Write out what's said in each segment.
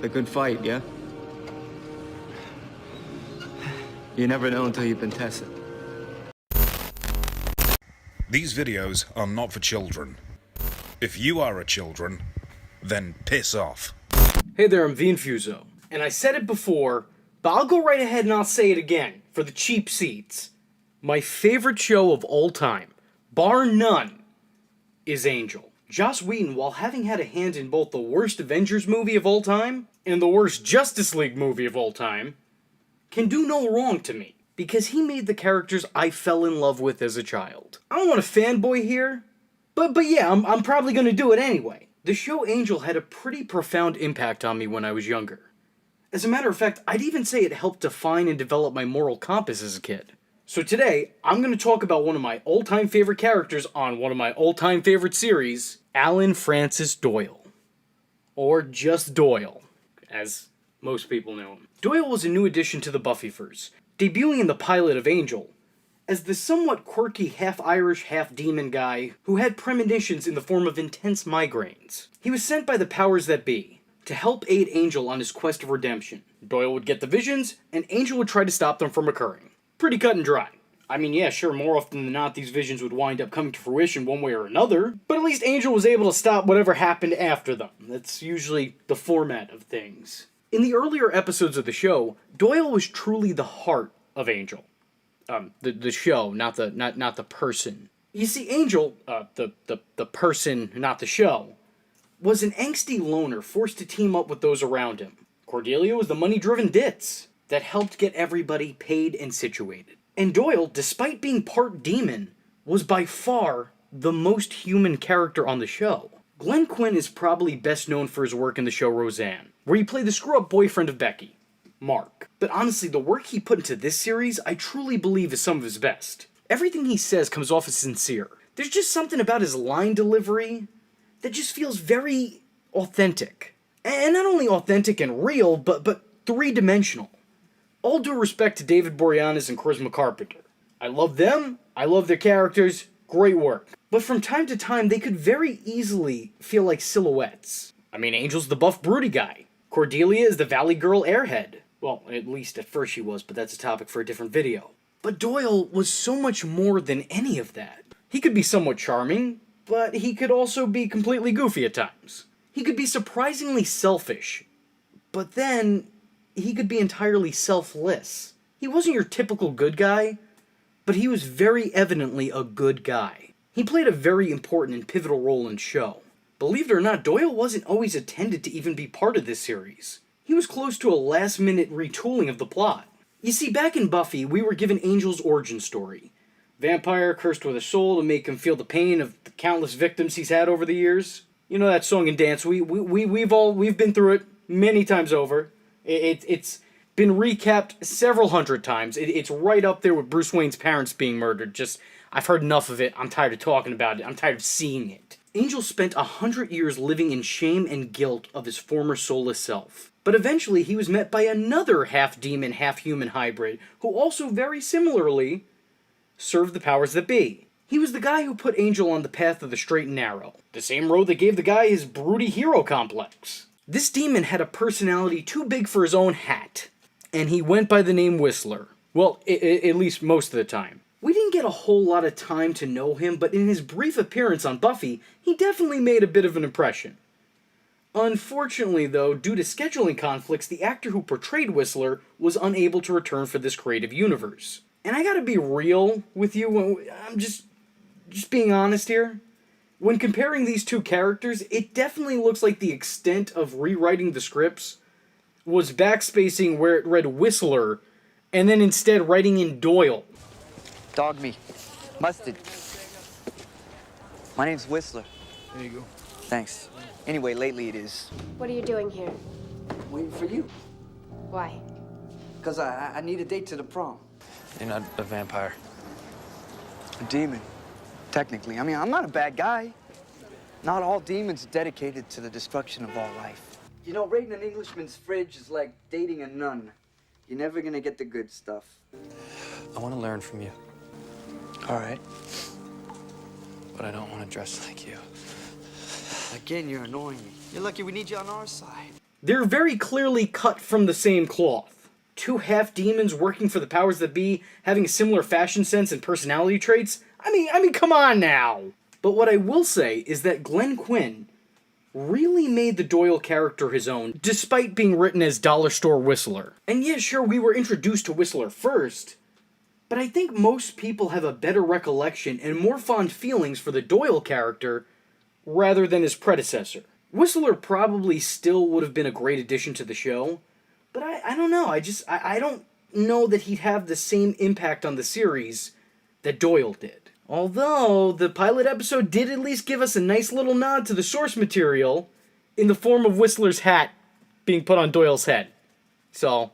A good fight, yeah? You never know until you've been tested. These videos are not for children. If you are a children, then piss off. Hey there, I'm Infuso, and I said it before, but I'll go right ahead and I'll say it again, for the cheap seats. My favorite show of all time, bar none, is Angel. Joss Whedon, while having had a hand in both the worst Avengers movie of all time and the worst Justice League movie of all time, can do no wrong to me, because he made the characters I fell in love with as a child. I don't want to fanboy here, but yeah, I'm probably going to do it anyway. The show Angel had a pretty profound impact on me when I was younger. As a matter of fact, I'd even say it helped define and develop my moral compass as a kid. So today, I'm going to talk about one of my all-time favorite characters on one of my all-time favorite series, Alan Francis Doyle. Or just Doyle, as most people know him. Doyle was a new addition to the Buffyverse, debuting in the pilot of Angel, as the somewhat quirky half-Irish, half-demon guy who had premonitions in the form of intense migraines. He was sent by the powers that be to help aid Angel on his quest of redemption. Doyle would get the visions, and Angel would try to stop them from occurring. Pretty cut and dry. I mean, yeah, sure, more often than not, these visions would wind up coming to fruition one way or another, but at least Angel was able to stop whatever happened after them. That's usually the format of things. In the earlier episodes of the show, Doyle was truly the heart of Angel. The show, not the person. You see, Angel, the person, not the show, was an angsty loner forced to team up with those around him. Cordelia was the money-driven ditz that helped get everybody paid and situated. And Doyle, despite being part demon, was by far the most human character on the show. Glenn Quinn is probably best known for his work in the show Roseanne, where he played the screw-up boyfriend of Becky, Mark. But honestly, the work he put into this series, I truly believe is some of his best. Everything he says comes off as sincere. There's just something about his line delivery that just feels very authentic. And not only authentic and real, but three-dimensional. All due respect to David Boreanaz and Charisma Carpenter. I love them, I love their characters, great work. But from time to time, they could very easily feel like silhouettes. I mean, Angel's the buff broody guy. Cordelia is the Valley Girl airhead. Well, at least at first she was, but that's a topic for a different video. But Doyle was so much more than any of that. He could be somewhat charming, but he could also be completely goofy at times. He could be surprisingly selfish, but then he could be entirely selfless. He wasn't your typical good guy, but he was very evidently a good guy. He played a very important and pivotal role in the show. Believe it or not, Doyle wasn't always intended to even be part of this series. He was close to a last-minute retooling of the plot. You see, back in Buffy, we were given Angel's origin story. Vampire cursed with a soul to make him feel the pain of the countless victims he's had over the years. You know that song and dance, we've been through it many times over. It's been recapped several hundred times. It's right up there with Bruce Wayne's parents being murdered. I've heard enough of it. I'm tired of talking about it. I'm tired of seeing it. Angel spent 100 years living in shame and guilt of his former soulless self. But eventually he was met by another half-demon, half-human hybrid who also very similarly served the powers that be. He was the guy who put Angel on the path of the straight and narrow. The same road that gave the guy his broody hero complex. This demon had a personality too big for his own hat, and he went by the name Whistler. Well, at least most of the time. We didn't get a whole lot of time to know him, but in his brief appearance on Buffy, he definitely made a bit of an impression. Unfortunately, though, due to scheduling conflicts, the actor who portrayed Whistler was unable to return for this creative universe. And I gotta be real with you, I'm just being honest here. When comparing these two characters, it definitely looks like the extent of rewriting the scripts was backspacing where it read Whistler, and then instead writing in Doyle. Dog meat. Mustard. My name's Whistler. There you go. Thanks. Anyway, lately it is. What are you doing here? Waiting for you. Why? Because I need a date to the prom. You're not a vampire. A demon. Technically. I mean, I'm not a bad guy. Not all demons are dedicated to the destruction of all life. You know, raiding an Englishman's fridge is like dating a nun. You're never gonna get the good stuff. I want to learn from you, All right. but I don't want to dress like you. Again, you're annoying me. You're lucky we need you on our side. They're very clearly cut from the same cloth. Two half-demons working for the powers that be, having a similar fashion sense and personality traits. I mean, come on now! But what I will say is that Glenn Quinn really made the Doyle character his own, despite being written as Dollar Store Whistler. And yeah, sure, we were introduced to Whistler first, but I think most people have a better recollection and more fond feelings for the Doyle character rather than his predecessor. Whistler probably still would have been a great addition to the show, but I don't know, I don't know that he'd have the same impact on the series that Doyle did. Although, the pilot episode did at least give us a nice little nod to the source material in the form of Whistler's hat being put on Doyle's head. So,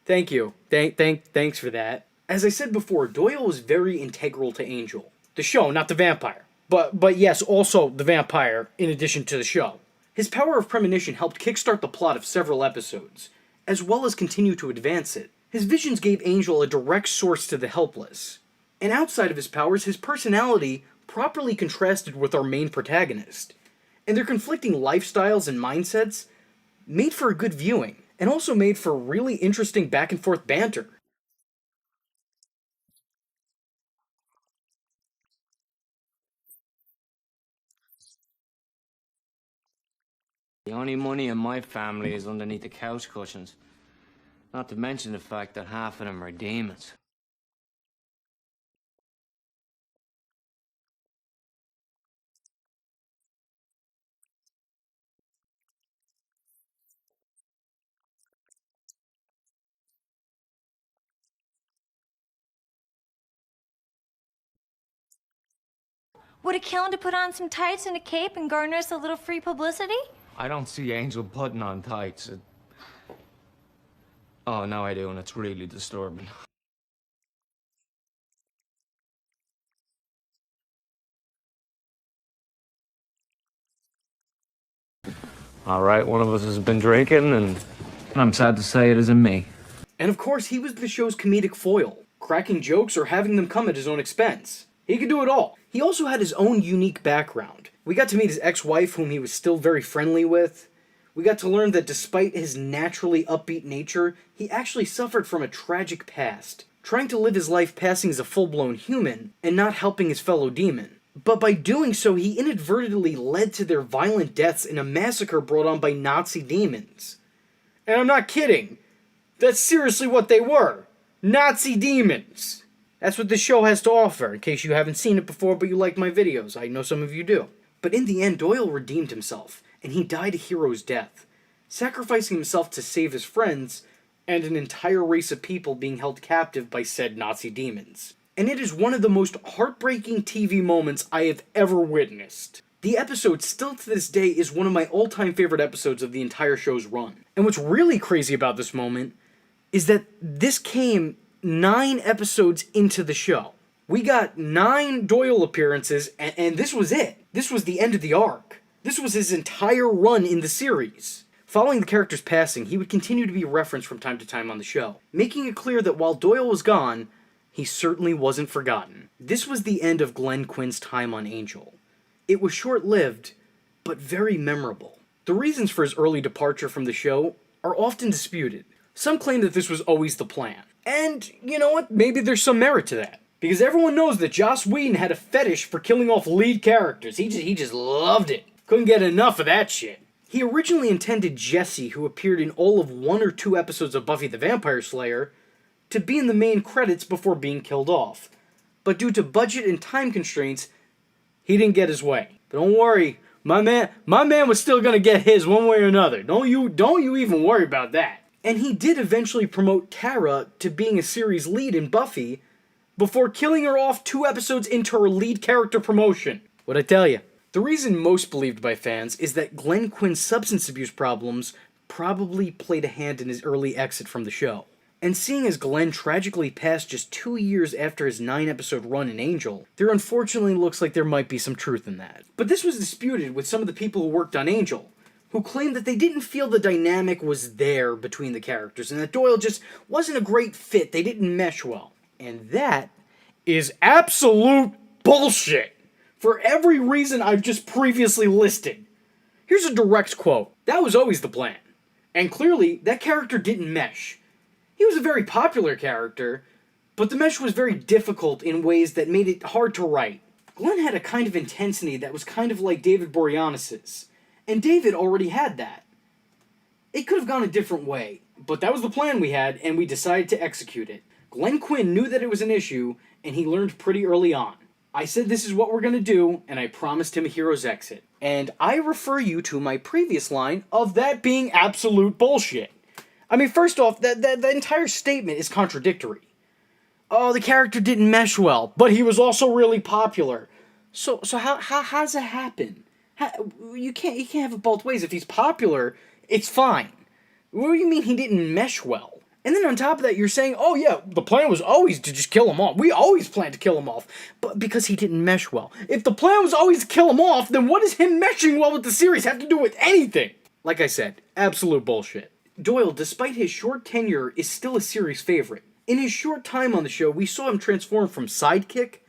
thank you. Thanks for that. As I said before, Doyle was very integral to Angel. The show, not the vampire. But yes, also the vampire, in addition to the show. His power of premonition helped kickstart the plot of several episodes, as well as continue to advance it. His visions gave Angel a direct source to the helpless. And outside of his powers, his personality properly contrasted with our main protagonist. And their conflicting lifestyles and mindsets made for a good viewing, and also made for really interesting back and forth banter. The only money in my family is underneath the couch cushions. Not to mention the fact that half of them are demons. Would it kill him to put on some tights and a cape and garner us a little free publicity? I don't see Angel putting on tights. Oh, now I do, and it's really disturbing. All right, one of us has been drinking, and I'm sad to say it isn't me. And of course, he was the show's comedic foil, cracking jokes or having them come at his own expense. He could do it all. He also had his own unique background. We got to meet his ex-wife, whom he was still very friendly with. We got to learn that despite his naturally upbeat nature, he actually suffered from a tragic past, trying to live his life passing as a full-blown human, and not helping his fellow demon. But by doing so, he inadvertently led to their violent deaths in a massacre brought on by Nazi demons. And I'm not kidding. That's seriously what they were. Nazi demons. That's what this show has to offer, in case you haven't seen it before but you like my videos. I know some of you do. But in the end, Doyle redeemed himself, and he died a hero's death, sacrificing himself to save his friends and an entire race of people being held captive by said Nazi demons. And it is one of the most heartbreaking TV moments I have ever witnessed. The episode, still to this day, is one of my all-time favorite episodes of the entire show's run. And what's really crazy about this moment is that this came 9 episodes into the show. We got 9 Doyle appearances, and this was it. This was the end of the arc. This was his entire run in the series. Following the character's passing, he would continue to be referenced from time to time on the show, making it clear that while Doyle was gone, he certainly wasn't forgotten. This was the end of Glenn Quinn's time on Angel. It was short-lived, but very memorable. The reasons for his early departure from the show are often disputed. Some claim that this was always the plan. And, you know what, maybe there's some merit to that. Because everyone knows that Joss Whedon had a fetish for killing off lead characters. He just loved it. Couldn't get enough of that shit. He originally intended Jesse, who appeared in all of 1 or 2 episodes of Buffy the Vampire Slayer, to be in the main credits before being killed off. But due to budget and time constraints, he didn't get his way. But don't worry, my man was still gonna get his one way or another. Don't you even worry about that. And he did eventually promote Tara to being a series lead in Buffy, before killing her off 2 episodes into her lead character promotion. What'd I tell you? The reason most believed by fans is that Glenn Quinn's substance abuse problems probably played a hand in his early exit from the show. And seeing as Glenn tragically passed just 2 years after his 9-episode run in Angel, there unfortunately looks like there might be some truth in that. But this was disputed with some of the people who worked on Angel, who claimed that they didn't feel the dynamic was there between the characters, and that Doyle just wasn't a great fit, they didn't mesh well. And that is absolute bullshit, for every reason I've just previously listed. Here's a direct quote. That was always the plan. And clearly, that character didn't mesh. He was a very popular character, but the mesh was very difficult in ways that made it hard to write. Glenn had a kind of intensity that was kind of like David Boreanaz's, and David already had that. It could have gone a different way, but that was the plan we had, and we decided to execute it. Glenn Quinn knew that it was an issue, and he learned pretty early on. I said this is what we're going to do, and I promised him a hero's exit. And I refer you to my previous line of that being absolute bullshit. I mean, first off, the entire statement is contradictory. Oh, the character didn't mesh well, but he was also really popular. So how does that happen? You can't have it both ways. If he's popular, it's fine. What do you mean he didn't mesh well? And then on top of that, you're saying, oh yeah, the plan was always to just kill him off. We always planned to kill him off, but because he didn't mesh well. If the plan was always to kill him off, then what does him meshing well with the series have to do with anything? Like I said, absolute bullshit. Doyle, despite his short tenure, is still a series favorite. In his short time on the show, we saw him transform from sidekick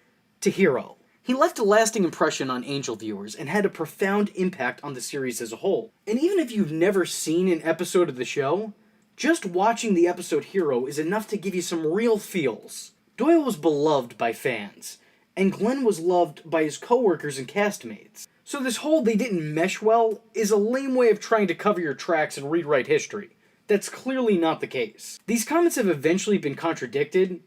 to hero. He left a lasting impression on Angel viewers and had a profound impact on the series as a whole. And even if you've never seen an episode of the show, just watching the episode Hero is enough to give you some real feels. Doyle was beloved by fans, and Glenn was loved by his coworkers and castmates. So this whole they didn't mesh well is a lame way of trying to cover your tracks and rewrite history. That's clearly not the case. These comments have eventually been contradicted,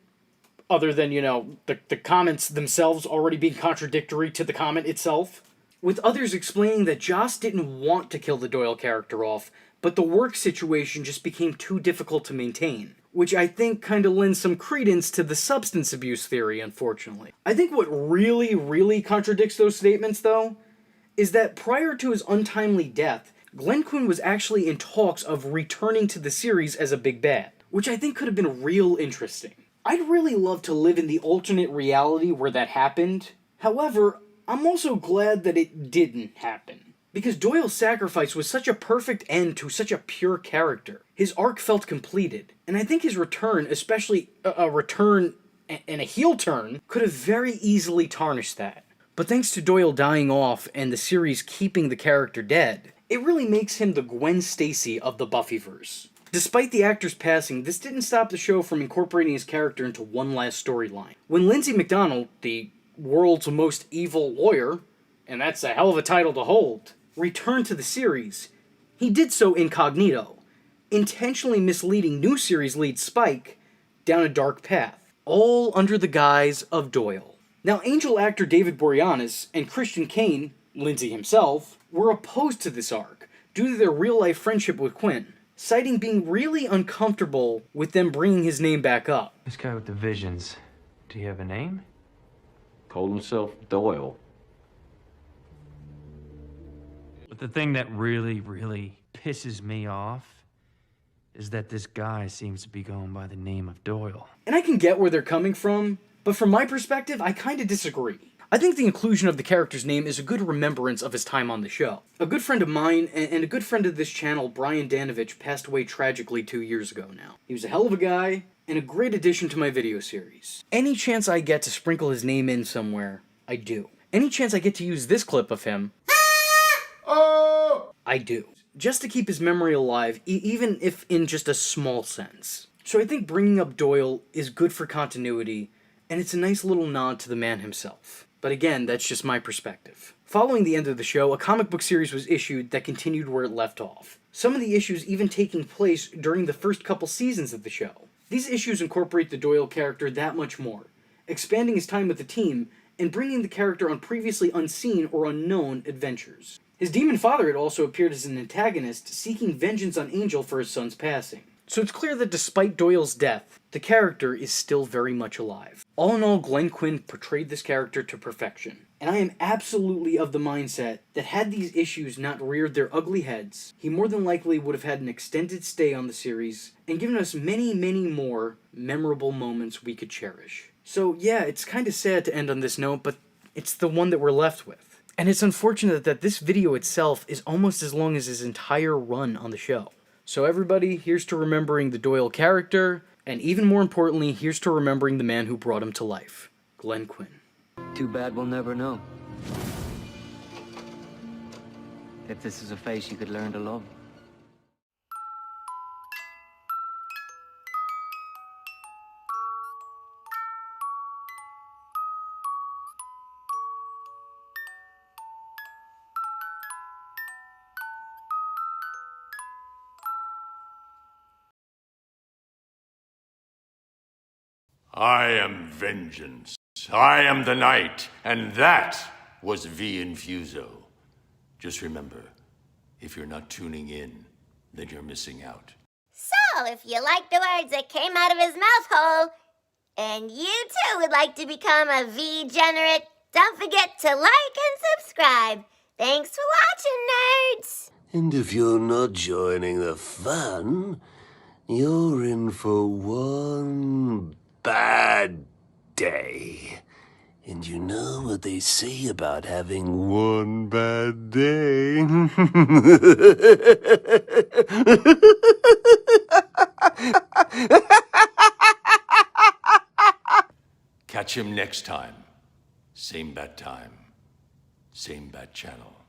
other than, the comments themselves already being contradictory to the comment itself, with others explaining that Joss didn't want to kill the Doyle character off, but the work situation just became too difficult to maintain, which I think kind of lends some credence to the substance abuse theory, unfortunately. I think what really, really contradicts those statements, though, is that prior to his untimely death, Glenn Quinn was actually in talks of returning to the series as a big bad, which I think could have been real interesting. I'd really love to live in the alternate reality where that happened. However, I'm also glad that it didn't happen. Because Doyle's sacrifice was such a perfect end to such a pure character. His arc felt completed, and I think his return, especially a return and a heel turn, could have very easily tarnished that. But thanks to Doyle dying off and the series keeping the character dead, it really makes him the Gwen Stacy of the Buffyverse. Despite the actor's passing, this didn't stop the show from incorporating his character into one last storyline. When Lindsay McDonald, the world's most evil lawyer, and that's a hell of a title to hold, returned to the series, he did so incognito, intentionally misleading new series lead Spike down a dark path, all under the guise of Doyle. Now, Angel actor David Boreanaz and Christian Kane, Lindsay himself, were opposed to this arc due to their real-life friendship with Quinn, citing being really uncomfortable with them bringing his name back up. This guy with the visions, do you have a name? Called himself Doyle. But the thing that really, really pisses me off is that this guy seems to be going by the name of Doyle. And I can get where they're coming from, but from my perspective, I kind of disagree. I think the inclusion of the character's name is a good remembrance of his time on the show. A good friend of mine, and a good friend of this channel, Brian Danovich, passed away tragically 2 years ago now. He was a hell of a guy, and a great addition to my video series. Any chance I get to sprinkle his name in somewhere, I do. Any chance I get to use this clip of him, I do. Just to keep his memory alive, even if in just a small sense. So I think bringing up Doyle is good for continuity, and it's a nice little nod to the man himself. But again, that's just my perspective. Following the end of the show, a comic book series was issued that continued where it left off. Some of the issues even taking place during the first couple seasons of the show. These issues incorporate the Doyle character that much more, expanding his time with the team, and bringing the character on previously unseen or unknown adventures. His demon father had also appeared as an antagonist, seeking vengeance on Angel for his son's passing. So it's clear that despite Doyle's death, the character is still very much alive. All in all, Glenn Quinn portrayed this character to perfection. And I am absolutely of the mindset that had these issues not reared their ugly heads, he more than likely would have had an extended stay on the series, and given us many, many more memorable moments we could cherish. So yeah, it's kind of sad to end on this note, but it's the one that we're left with. And it's unfortunate that this video itself is almost as long as his entire run on the show. So everybody, here's to remembering the Doyle character, and even more importantly, here's to remembering the man who brought him to life, Glenn Quinn. Too bad we'll never know. If this is a face you could learn to love. I am vengeance. I am the night, and that was V Infuso. Just remember, if you're not tuning in, then you're missing out. So, if you like the words that came out of his mouth hole, and you too would like to become a V-generate, don't forget to like and subscribe. Thanks for watching, nerds! And if you're not joining the fun, you're in for one bad day. And you know what they say about having one bad day? Catch him next time. Same bat time, same bat channel.